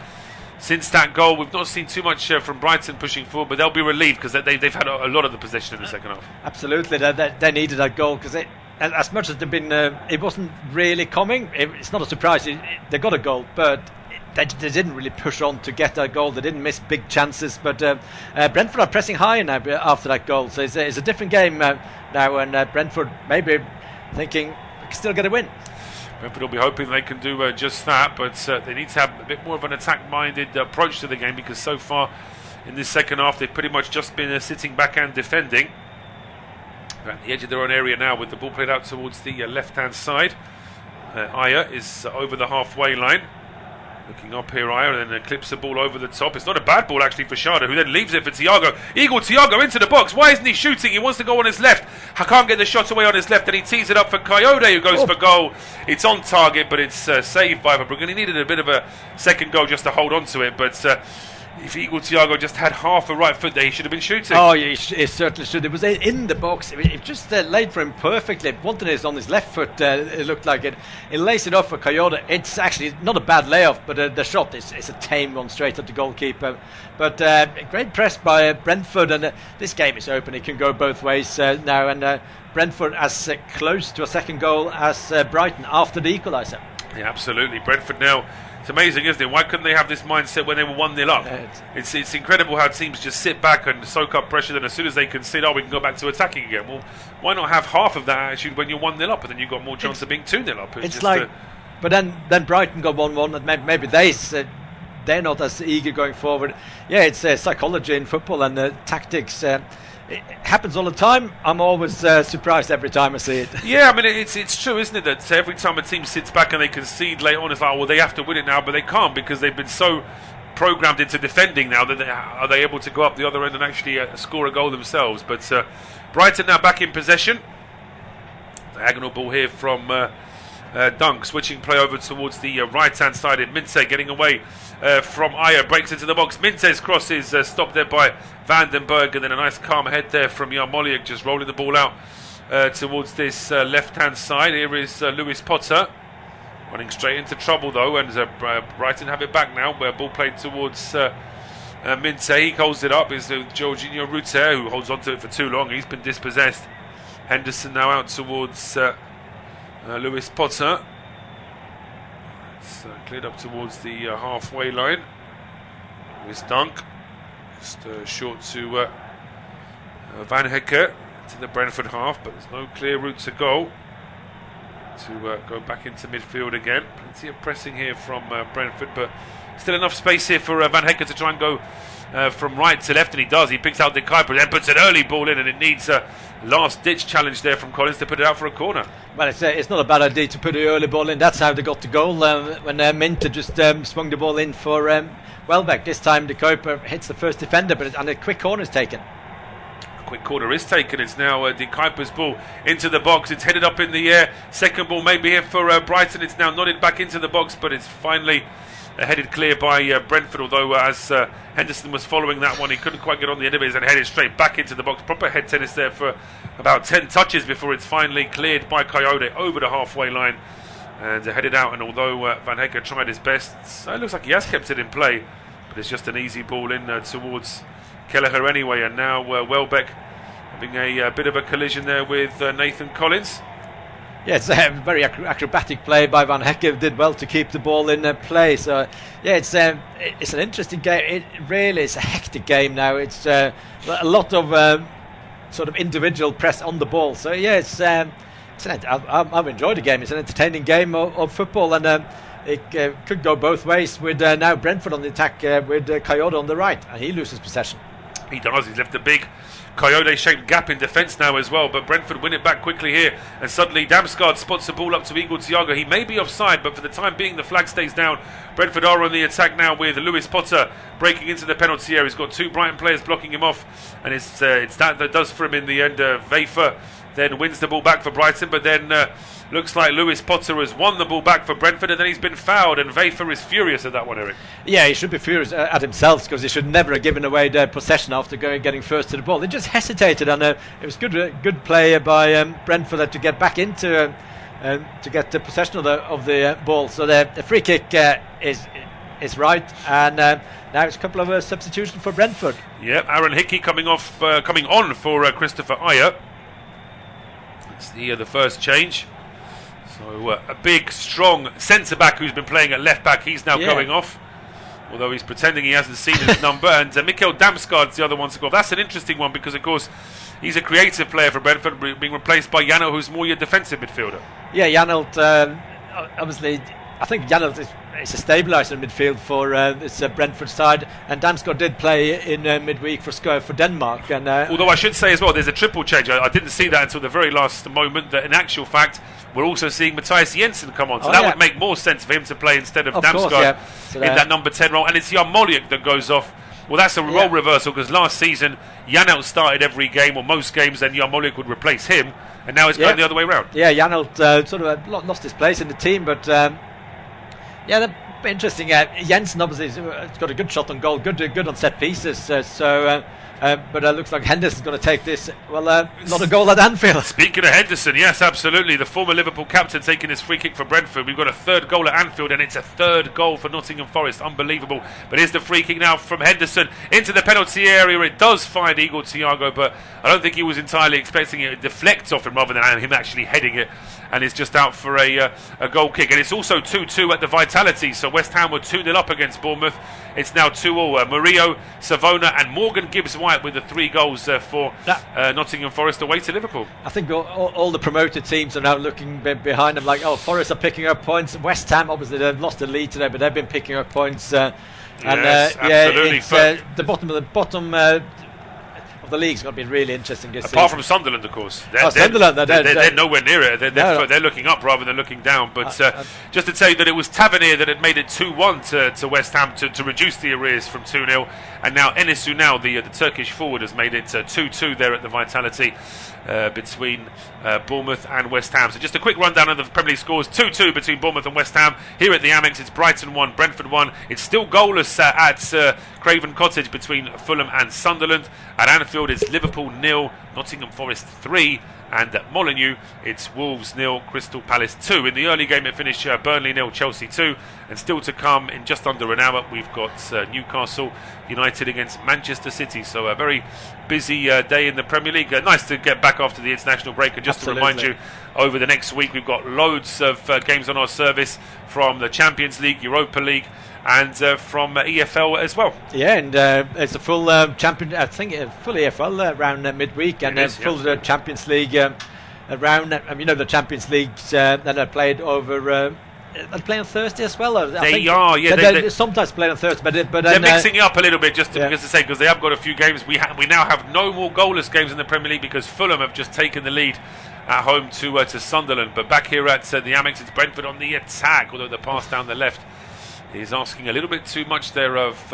since that goal, we've not seen too much from Brighton pushing forward, but they'll be relieved because they've had a lot of the possession in the second half. Absolutely, they needed that goal, because as much as they've been, it wasn't really coming. It's not a surprise. They got a goal, but they didn't really push on to get that goal. They didn't miss big chances, but Brentford are pressing higher now after that goal. So it's a different game now, and Brentford maybe thinking we can still get a win. Brentford will be hoping they can do just that, but they need to have a bit more of an attack-minded approach to the game, because so far in this second half. They've pretty much just been sitting back and defending. They're at the edge of their own area now with the ball played out towards the left-hand side. Ayer is over the halfway line. Looking up here, Ayer, and then clips the ball over the top. It's not a bad ball actually for Sharda, who then leaves it for Thiago. Thiago into the box. Why isn't he shooting? He wants to go on his left. I can't get the shot away on his left, and he tees it up for Coyote, who goes for goal. It's on target, but it's saved by Verbruggen. He needed a bit of a second goal just to hold on to it, but if Thiago just had half a right foot there, he should have been shooting. Oh, he certainly should. It was in the box. It just laid for him perfectly. One thing is on his left foot, it looked like it. He lays it off for Coyote. It's actually not a bad layoff, but the shot is a tame one straight at the goalkeeper. But great press by Brentford, and this game is open. It can go both ways now, and Brentford as close to a second goal as Brighton after the equaliser. Yeah, absolutely. Brentford now. It's amazing, isn't it? Why couldn't they have this mindset when they were 1-0 up? It's incredible how teams just sit back and soak up pressure, then as soon as they concede, we can go back to attacking again. Well, why not have half of that attitude when you're 1-0 up, and then you've got more chance of being 2-0 up? It's like, but then Brighton got 1-1, and maybe they're not as eager going forward. Yeah, it's psychology in football and tactics. It happens all the time. I'm always surprised every time I see it. Yeah, I mean, it's true, isn't it, that every time a team sits back and they concede late on, it's like, well, they have to win it now, but they can't because they've been so programmed into defending now that are they able to go up the other end and actually score a goal themselves. But Brighton now back in possession. Diagonal ball here from Dunk, switching play over towards the right-hand side. Mintze getting away from Ayer, breaks into the box. Mintze's cross is stopped there by Vandenberg, and then a nice calm head there from Yarmoliuk, just rolling the ball out towards this left-hand side. Here is Lewis Potter running straight into trouble though, and Brighton have it back now. Ball played towards Mintze. He holds it up. Is Jorginho Rutter, who holds on to it for too long. He's been dispossessed. Henderson now out towards Lewis Potter. It's cleared up towards the halfway line. Lewis Dunk. Just short to Van Hekke to the Brentford half, but there's no clear route to go back into midfield again. Plenty of pressing here from Brentford, but still enough space here for Van Hekke to try and go from right to left, and he does. He picks out the Kuiper, then puts an early ball in, and it needs a last-ditch challenge there from Collins to put it out for a corner. Well, it's not a bad idea to put the early ball in. That's how they got the goal when Minter just swung the ball in for Welbeck. This time the Kuiper hits the first defender, and a quick corner is taken. Quick corner is taken. It's now De Kuiper's ball into the box. It's headed up in the air. Second ball maybe here for Brighton. It's now nodded back into the box, but it's finally headed clear by Brentford, although as Henderson was following that one, he couldn't quite get on the end of it and headed straight back into the box. Proper head tennis there for about 10 touches before it's finally cleared by Coyote over the halfway line and headed out. And although Van Hekke tried his best, it looks like he has kept it in play, but it's just an easy ball in towards Kelleher anyway. And now Welbeck having a bit of a collision there with Nathan Collins. Yeah, it's a very acrobatic play by Van Hekke. Did well to keep the ball in play. So, yeah, it's an interesting game. It really is a hectic game now. It's a lot of sort of individual press on the ball. So, yeah, I've enjoyed the game. It's an entertaining game of football, and it could go both ways with now Brentford on the attack with Coyote on the right, and he loses possession. He does. He's left a big Coyote-shaped gap in defence now as well, but Brentford win it back quickly here, and suddenly Damsgaard spots the ball up to Thiago. He may be offside, but for the time being the flag stays down. Brentford are on the attack now with Lewis Potter breaking into the penalty area. He's got two Brighton players blocking him off, and it's that does for him in the end. Wefer then wins the ball back for Brighton, but then looks like Lewis Potter has won the ball back for Brentford, and then he's been fouled, and Wefer is furious at that one, Eirik. Yeah, he should be furious at himself, because he should never have given away the possession after getting first to the ball. They just hesitated, and it was good play by Brentford to get back into to get the possession of the ball. So the free kick is right, and now it's a couple of substitutions for Brentford. Yeah, Aaron Hickey coming on for Christopher Ayer. It's the first change. So a big, strong centre-back who's been playing at left-back, he's now going off. Although he's pretending he hasn't seen his number. And Mikkel Damsgaard's the other one to go off. That's an interesting one because, of course, he's a creative player for Brentford, being replaced by Janelt, who's more your defensive midfielder. Yeah, Janelt, obviously, I think Janelt it's a stabiliser in midfield for this Brentford side. And Damsgaard did play in midweek for Denmark. And although I should say as well, there's a triple change. I didn't see that until the very last moment. That in actual fact, we're also seeing Matthias Jensen come on, so that would make more sense for him to play instead of Damsgaard in that number 10 role. And it's Jarmolik that goes off. Well, that's a role reversal, because last season Janelt started every game or most games, and Jarmolik would replace him, and now it's going the other way around. Yeah, Janelt sort of lost his place in the team, but that's interesting. Jensen obviously has got a good shot on goal, good on set pieces. But it looks like Henderson's going to take this. Well, not a goal at Anfield. Speaking of Henderson, yes, absolutely. The former Liverpool captain taking his free kick for Brentford. We've got a third goal at Anfield, and it's a third goal for Nottingham Forest. Unbelievable. But here's the free kick now from Henderson into the penalty area. It does find Igor Thiago, but I don't think he was entirely expecting it. It deflects off him rather than him actually heading it, and it's just out for a goal kick. And it's also 2-2 at the Vitality. So West Ham were 2-0 up against Bournemouth. It's now 2-0. Murillo, Savona and Morgan Gibbs-White with the 3 goals for Nottingham Forest away to Liverpool. I think all the promoted teams are now looking behind them like, Forest are picking up points. West Ham, obviously, they've lost the lead today, but they've been picking up points. Absolutely. It's, the bottom of the league's going to be really interesting this season. Apart from Sunderland, of course. They're nowhere near it. They're looking up rather than looking down. But just to tell you that it was Tavernier that had made it 2-1 to West Ham to reduce the arrears from 2-0. And now Enes Ünal, the Turkish forward, has made it 2-2 there at the Vitality between Bournemouth and West Ham. So just a quick rundown of the Premier League scores. 2-2 between Bournemouth and West Ham. Here at the Amex, it's Brighton 1, Brentford 1. It's still goalless at Craven Cottage between Fulham and Sunderland. At Anfield, it's Liverpool 0, Nottingham Forest 3. And at Molineux, it's Wolves 0, Crystal Palace 2. In the early game, it finished Burnley 0, Chelsea 2. And still to come in just under an hour, we've got Newcastle United against Manchester City. So a very busy day in the Premier League. Nice to get back after the international break. And just to remind you, over the next week, we've got loads of games on our service from the Champions League, Europa League, and from EFL as well. Yeah, and it's a full champion. I think full EFL around midweek, and full Champions League around. The Champions Leagues that are played over. They play on Thursday as well. They sometimes play on Thursday, but they're mixing it up a little bit, just because they have got a few games. We now have no more goalless games in the Premier League because Fulham have just taken the lead at home to Sunderland. But back here at the Amex, it's Brentford on the attack, although the pass down the left is asking a little bit too much there of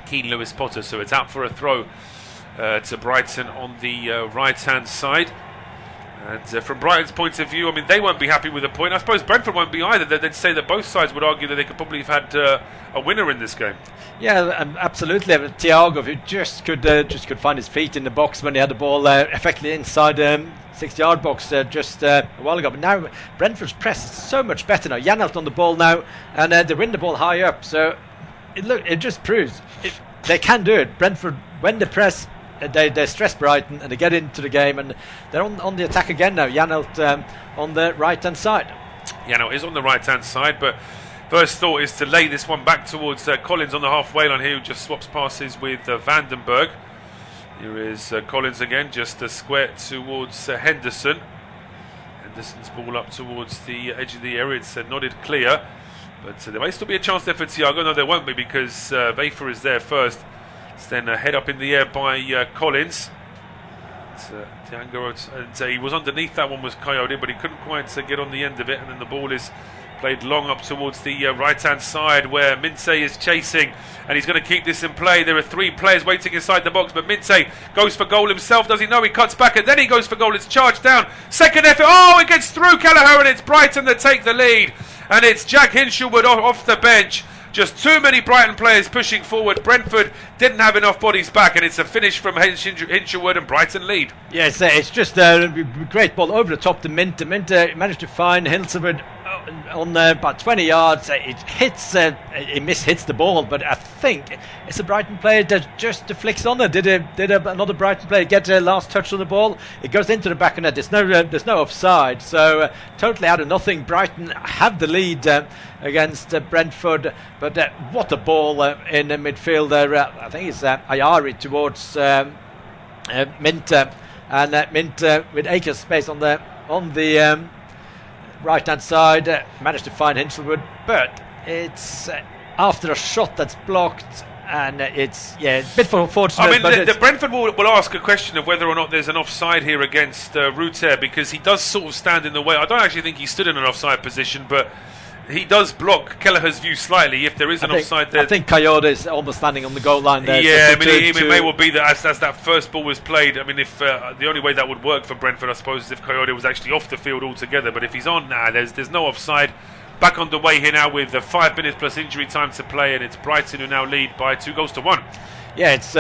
Keane Lewis Potter, so it's out for a throw to Brighton on the right-hand side. And from Brighton's point of view, they won't be happy with a point. I suppose Brentford won't be either. They'd say that both sides would argue that they could probably have had a winner in this game. Yeah, absolutely. Thiago, who just could find his feet in the box when he had the ball effectively inside 60-yard box just a while ago. But now Brentford's press is so much better now. Janelt on the ball now, and they win the ball high up. So it just proves they can do it. Brentford, when they press, they stress Brighton and they get into the game, and they're on the attack again now. Janelt on the right-hand side. Janelt is on the right-hand side, but first thought is to lay this one back towards Collins on the halfway line here, who just swaps passes with Vandenberg. Here is Collins again, just a square towards Henderson. Henderson's ball up towards the edge of the area. It's nodded clear, but there may still be a chance there for Thiago. No, there won't be, because Vafer is there first. It's then head up in the air by Collins. And he was underneath that one, was Coyote, but he couldn't quite get on the end of it. And then the ball is played long up towards the right-hand side, where Mintze is chasing, and he's going to keep this in play. There are 3 players waiting inside the box, but Mintze goes for goal himself. Does he know? He cuts back, and then he goes for goal. It's charged down. Second effort. Oh, it gets through Kelleher, and it's Brighton that take the lead. And it's Jack Hinshelwood off the bench. Just too many Brighton players pushing forward. Brentford didn't have enough bodies back, and it's a finish from Hinshelwood, and Brighton lead. Yes, it's just a great ball over the top to Mintze. Mintze managed to find Hinshelwood on about 20 yards. It hits, it mishits the ball, but I think it's a Brighton player that just flicks on it. Did another Brighton player get a last touch on the ball? It goes into the back of net. There's no offside, so totally out of nothing. Brighton have the lead against Brentford, but what a ball in the midfield there. I think it's Ayari towards Mintze, and Mintze with acres space on the right-hand side managed to find Hinshelwood, but it's after a shot that's blocked, and it's a bit unfortunate. I mean, the Brentford will ask a question of whether or not there's an offside here against Ruter, because he does sort of stand in the way. I don't actually think he stood in an offside position, but he does block Kelleher's view slightly if there is an offside there. I think Coyote is almost standing on the goal line there. Yeah, it may well be that as that first ball was played, I mean, if the only way that would work for Brentford, I suppose, is if Coyote was actually off the field altogether. But if he's on, there's no offside. Back on the way here now with 5 minutes plus injury time to play, and it's Brighton who now lead by 2-1. Yeah, it's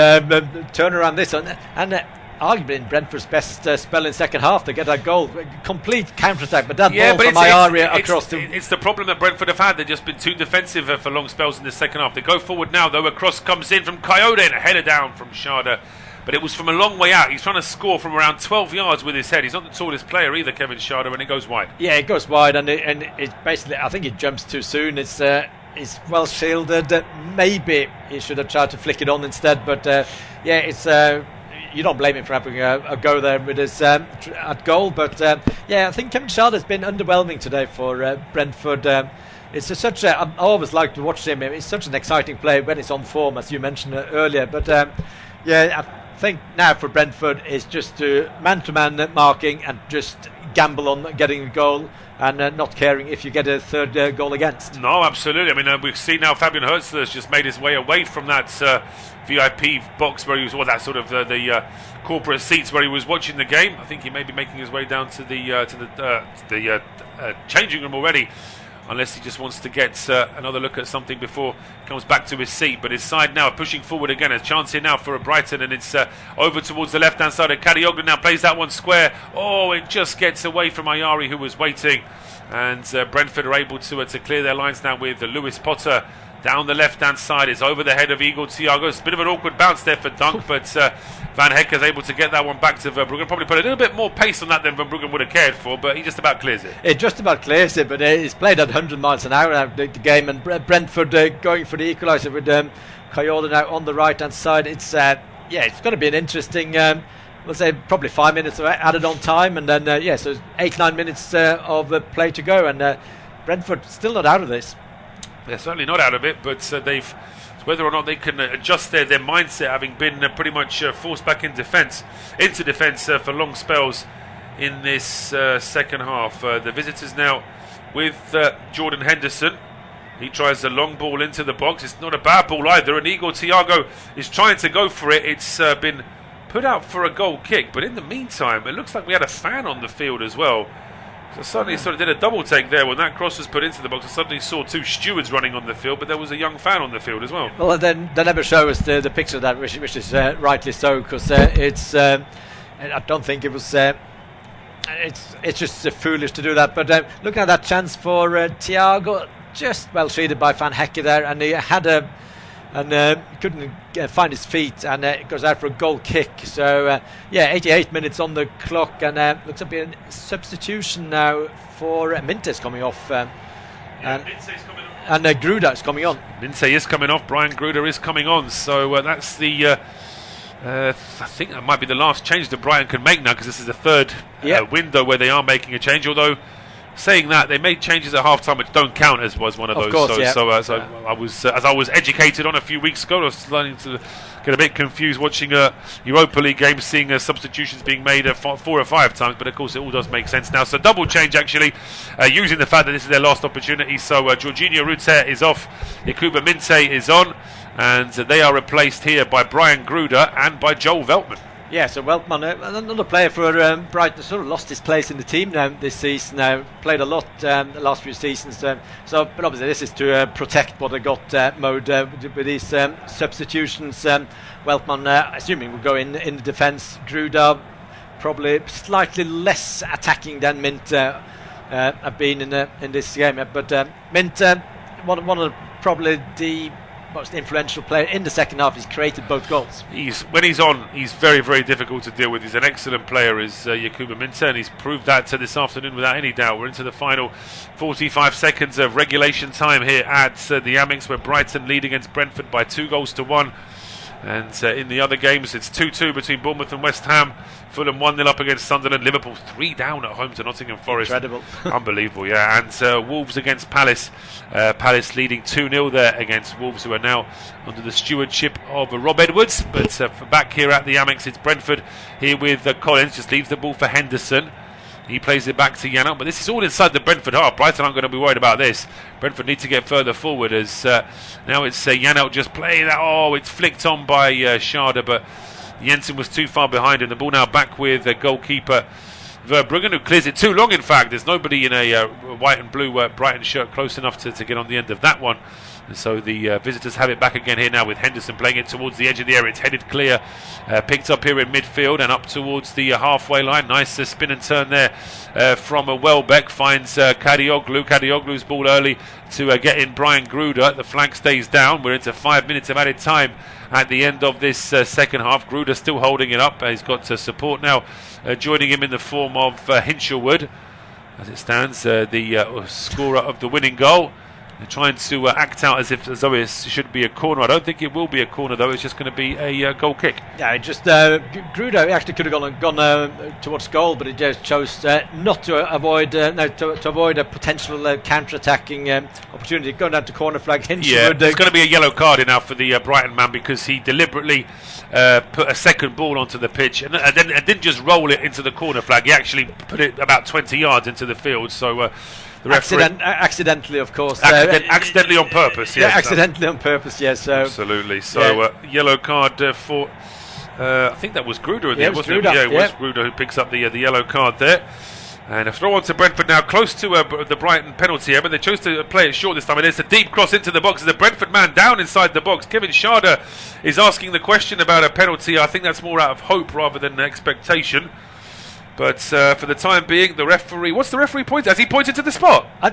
turn around this and arguably in Brentford's best spell in second half to get that goal. Complete counter-attack, but that ball from Eirik across the... It's the problem that Brentford have had. They've just been too defensive for long spells in the second half. They go forward now, though. A cross comes in from Coyote and a header down from Sharda. But it was from a long way out. He's trying to score from around 12 yards with his head. He's not the tallest player either, Kevin Sharda, and it goes wide. Yeah, it goes wide, and it basically, I think it jumps too soon. It's well shielded. Maybe he should have tried to flick it on instead. But it's... you don't blame him for having a go there with his at goal, but I think Kevin Sharda has been underwhelming today for Brentford. It's I always like to watch him. He's such an exciting player when he's on form, as you mentioned earlier. But I think now for Brentford is just to man-to-man marking and just gamble on getting a goal and not caring if you get a third goal against. No, absolutely. I mean, we've seen now Fabian Hurtzler has just made his way away from that VIP box where he was, that sort of the corporate seats where he was watching the game. I think he may be making his way down to the changing room already, unless he just wants to get another look at something before he comes back to his seat. But his side now pushing forward again. A chance here now for a Brighton, and it's over towards the left-hand side. Karioglu now plays that one square. Oh, it just gets away from Ayari, who was waiting. And Brentford are able to clear their lines now with Lewis Potter down the left-hand side. It's over the head of Igor Thiago. It's a bit of an awkward bounce there for Dunk, but Van Heck is able to get that one back to Verbruggen. Probably put a little bit more pace on that than Verbruggen would have cared for, but he just about clears it. It just about clears it, but he's played at 100 miles an hour now, the game, and Brentford going for the equaliser with Coyote now on the right-hand side. It's it's going to be an interesting... we'll say probably 5 minutes added on time, and then so 8-9 minutes of play to go, and Brentford still not out of this. They're certainly not out of it, but it's whether or not they can adjust their mindset, having been pretty much forced back into defence for long spells in this second half. The visitors now with Jordan Henderson. He tries a long ball into the box. It's not a bad ball either, and Igor Thiago is trying to go for it. It's been put out for a goal kick, but in the meantime, it looks like we had a fan on the field as well. So suddenly sort of did a double take there when that cross was put into the box. I suddenly saw two stewards running on the field, but there was a young fan on the field as well. Well, then they never show us the picture of that, which is rightly so, because it's. I don't think it was. It's just foolish to do that. But looking at that chance for Thiago, just well shaded by Van Hekke there, and he had couldn't find his feet, and it goes out for a goal kick. So 88 minutes on the clock, and looks to be a substitution now for Mintz coming off, and Gruda is coming on. Mintz is coming off. Brian Gruda is coming on. So that's the I think that might be the last change that Brighton can make now, because this is the third window where they are making a change, although saying that, they made changes at half-time which don't count as was one of those. Course, I was, as I was educated on a few weeks ago, I was starting to get a bit confused watching Europa League games, seeing substitutions being made 4 or 5 times, but of course it all does make sense now. So double change actually, using the fact that this is their last opportunity. So Jorginho Ruter is off, Yakuba Minte is on, and they are replaced here by Brian Gruda and by Joel Veltman. Yeah, so Veltman, another player for Brighton, sort of lost his place in the team now this season. Played a lot the last few seasons. But obviously this is to protect what they got mode with these substitutions. Veltman, assuming will go in the defence. Gruda, probably slightly less attacking than Mint have been in this game. But Mint, one of probably the most influential player in the second half. He's created both goals. When he's on, he's very, very difficult to deal with. He's an excellent player, is Yakuba Minteh, and he's proved that this afternoon without any doubt. We're into the final 45 seconds of regulation time here at the Amex, where Brighton lead against Brentford by 2-1. And in the other games, it's 2-2 between Bournemouth and West Ham. Fulham 1-0 up against Sunderland. Liverpool 3 down at home to Nottingham Forest. Incredible. Unbelievable, yeah. And Wolves against Palace. Palace leading 2-0 there against Wolves, who are now under the stewardship of Rob Edwards. But for back here at the Amex, it's Brentford here with Collins. Just leaves the ball for Henderson. He plays it back to Janelt, but this is all inside the Brentford half. Brighton aren't going to be worried about this. Brentford need to get further forward as now it's Janelt just playing that. Oh, it's flicked on by Sharda, but Jensen was too far behind him. The ball now back with goalkeeper Verbruggen, who clears it too long, in fact. There's nobody in a white and blue Brighton shirt close enough to get on the end of that one. And so the visitors have it back again here now with Henderson playing it towards the edge of the area. It's headed clear, picked up here in midfield and up towards the halfway line. Nice spin and turn there from Welbeck. Finds Kadioglu. Kadioglu's ball early to get in Brian Gruder. The flank stays down. We're into 5 minutes of added time at the end of this second half. Gruder still holding it up. He's got support now joining him in the form of Hinshelwood. As it stands, the scorer of the winning goal. They're trying to act out as though it should be a corner. I don't think it will be a corner, though. It's just going to be a goal kick. Yeah, just Gruder actually could have gone towards goal, but he just chose not to avoid to avoid a potential counter-attacking opportunity. Going down to corner flag. Hinshelwood. Yeah, there's going to be a yellow card in now for the Brighton man because he deliberately put a second ball onto the pitch and didn't just roll it into the corner flag. He actually put it about 20 yards into the field. So. Accidentally, of course. Accidentally on purpose, yes. Yeah, accidentally on purpose, yes. Absolutely. So, yellow card for, I think that was Gruder in there, wasn't it? Yeah, it was Gruder who picks up the yellow card there. And a throw on to Brentford now, close to the Brighton penalty area, but they chose to play it short this time. And it's a deep cross into the box. The Brentford man down inside the box. Kevin Sharda is asking the question about a penalty. I think that's more out of hope rather than expectation. But for the time being, the referee... What's the referee point? Has he pointed to the spot? I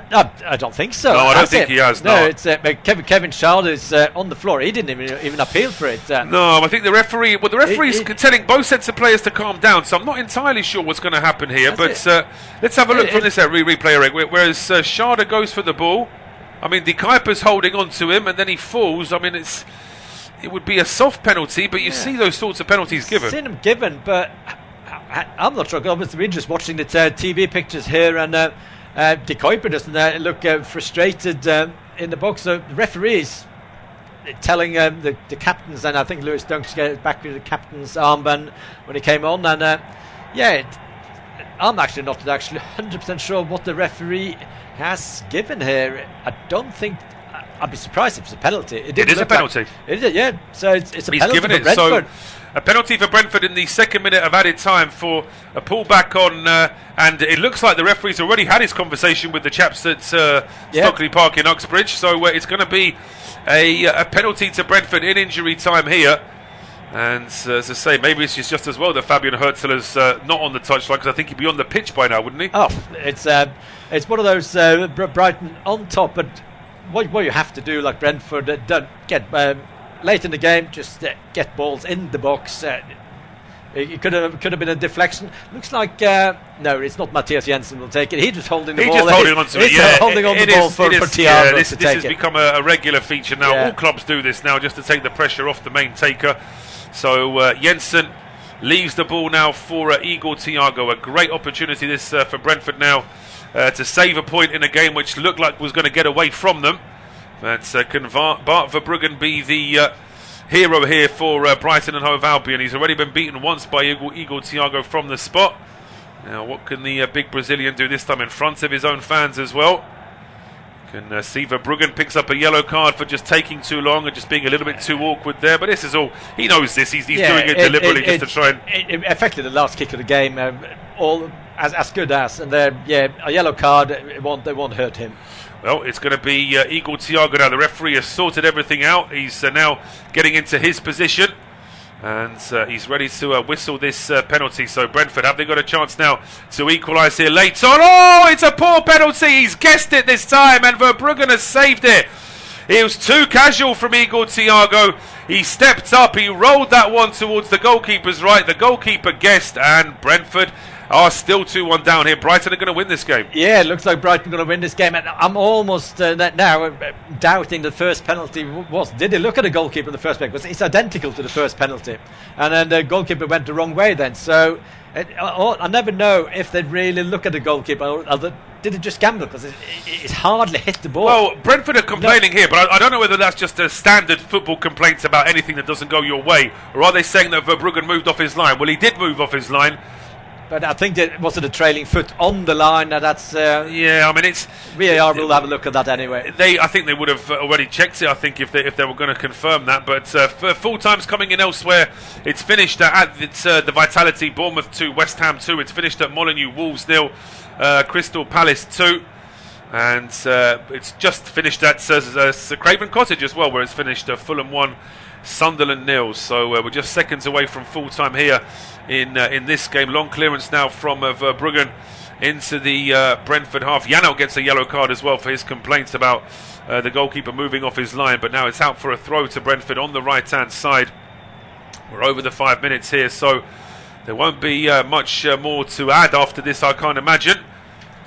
don't think so. No, I don't think he has. No, it's Kevin Sharda is on the floor. He didn't even appeal for it. No, I think the referee... Well, the referee's telling both sets of players to calm down, so I'm not entirely sure what's going to happen here. But let's have a look from this replay, Eirik. Whereas Sharda goes for the ball. I mean, the Kuiper's holding on to him, and then he falls. I mean, it would be a soft penalty, but you see those sorts of penalties given. I've seen them given, but... I'm not sure. Obviously, we're just watching the TV pictures here, and De Kuiper doesn't look frustrated in the box. So the referees telling the captains, and I think Lewis Dunk's get back with the captain's armband when he came on, and I'm actually not 100% sure what the referee has given here. I don't think. I'd be surprised if it's a penalty. It is a penalty. Is it? Yeah. So it's a penalty given for Brentford. A penalty for Brentford in the second minute of added time for a pullback on, and it looks like the referee's already had his conversation with the chaps at Stockley Park in Uxbridge. So it's going to be a penalty to Brentford in injury time here. And as I say, maybe it's just as well that Fabian Herzler's not on the touchline, because I think he'd be on the pitch by now, wouldn't he? Oh, it's one of those Brighton on top, but what you have to do, like Brentford, don't get late in the game, just get balls in the box. It could have been a deflection. Looks like no, it's not Matthias Jensen will take it. He's just holding the ball. He's just holding on to it. Yeah, holding on the ball for Thiago to take it. This has become a regular feature now. All clubs do this now just to take the pressure off the main taker. So Jensen leaves the ball now for Igor Thiago. A great opportunity this for Brentford now to save a point in a game which looked like was going to get away from them. But can Bart Verbruggen be the hero here for Brighton and Hove Albion? He's already been beaten once by Igor Thiago from the spot. Now what can the big Brazilian do this time in front of his own fans as well? Can see Verbruggen picks up a yellow card for just taking too long and just being a little bit too awkward there. But this is all, he knows this. He's doing it deliberately just to try and... It affected the last kick of the game, all as good as. And a yellow card, they won't hurt him. Well, it's going to be Igor Thiago now. The referee has sorted everything out. He's now getting into his position. And he's ready to whistle this penalty. So Brentford, have they got a chance now to equalise here late on? Oh, it's a poor penalty. He's guessed it this time, and Verbruggen has saved it. It was too casual from Igor Thiago. He stepped up. He rolled that one towards the goalkeeper's right. The goalkeeper guessed, and Brentford are still 2-1 down here. Brighton are going to win this game. Yeah, it looks like Brighton are going to win this game. And I'm almost now doubting the first penalty was. Did he look at the goalkeeper in the first penalty? Because it's identical to the first penalty. And then the goalkeeper went the wrong way then. So I never know if they really look at the goalkeeper or did it just gamble because it hardly hit the ball. Well, Brentford are complaining here, but I don't know whether that's just a standard football complaint about anything that doesn't go your way, or are they saying that Verbruggen moved off his line? Well, he did move off his line. But I think that was it a trailing foot on the line. That's yeah. I mean, it's VAR will have a look at that anyway. I think they would have already checked it. I think if they were going to confirm that. But for full times coming in elsewhere, it's finished at the Vitality. Bournemouth 2, West Ham 2. It's finished at Molineux, Wolves 0, Crystal Palace 2, and it's just finished at Craven Cottage as well, where it's finished Fulham 1, Sunderland 0. So we're just seconds away from full time here in this game. Long clearance now from Verbruggen into the Brentford half. Yano gets a yellow card as well for his complaints about the goalkeeper moving off his line, but now it's out for a throw to Brentford on the right hand side. We're over the 5 minutes here, so there won't be much more to add after this, I can't imagine.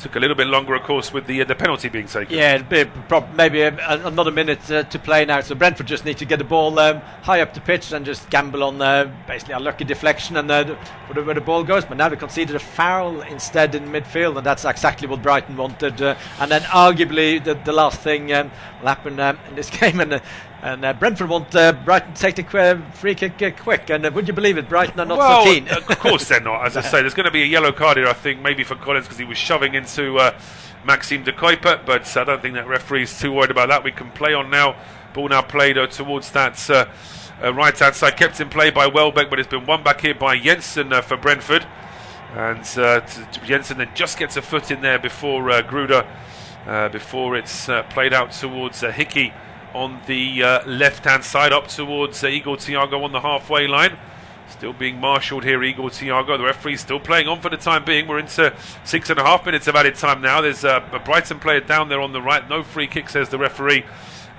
Took a little bit longer, of course, with the penalty being taken. Yeah, it'd be maybe another minute to play now. So Brentford just need to get the ball high up the pitch and just gamble on basically a lucky deflection and where the ball goes. But now they conceded a foul instead in midfield, and that's exactly what Brighton wanted. And then arguably the last thing will happen in this game. And Brentford want Brighton to take the free kick quick. And would you believe it, Brighton are not so keen. Of course they're not. As I say, there's going to be a yellow card here, I think, maybe for Collins because he was shoving into Maxime de Kuiper. But I don't think that referee's too worried about that. We can play on now. Ball now played towards that right-hand side. Kept in play by Welbeck, but it's been won back here by Jensen for Brentford. And Jensen then just gets a foot in there before Gruder, before it's played out towards Hickey on the left-hand side, up towards Igor Thiago on the halfway line. Still being marshalled here, Igor Thiago. The referee's still playing on for the time being. We're into 6.5 minutes of added time now. There's a Brighton player down there on the right. No free kick, says the referee.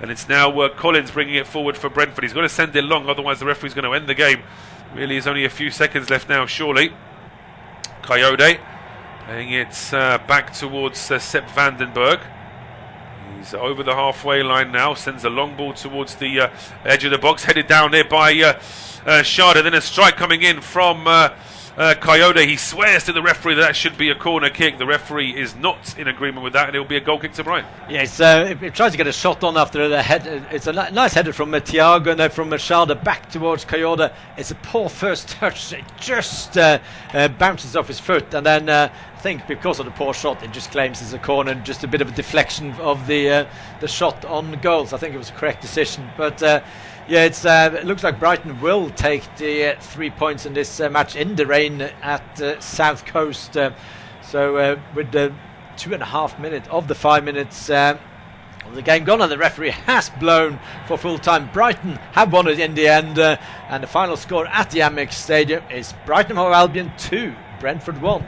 And it's now Collins bringing it forward for Brentford. He's got to send it long, otherwise the referee's going to end the game. Really, there's only a few seconds left now, surely. Coyote playing it back towards Sepp Vandenberg. He's over the halfway line now, sends a long ball towards the edge of the box, headed down there by Sharda. Then a strike coming in from Coyote. He swears to the referee that should be a corner kick. The referee is not in agreement with that, and it will be a goal kick to Brighton. Yes, he tries to get a shot on after the head. It's a nice header from Thiago, and then from Sharda back towards Coyote. It's a poor first touch. It just bounces off his foot, and then I think because of the poor shot, it just claims it's a corner, and just a bit of a deflection of the shot on goals. I think it was a correct decision, but yeah, it looks like Brighton will take the 3 points in this match in the rain at South Coast. So with the 2.5 minutes of the 5 minutes of the game gone, and the referee has blown for full time. Brighton have won it in the end, and the final score at the Amex Stadium is Brighton and Hove Albion 2, Brentford 1.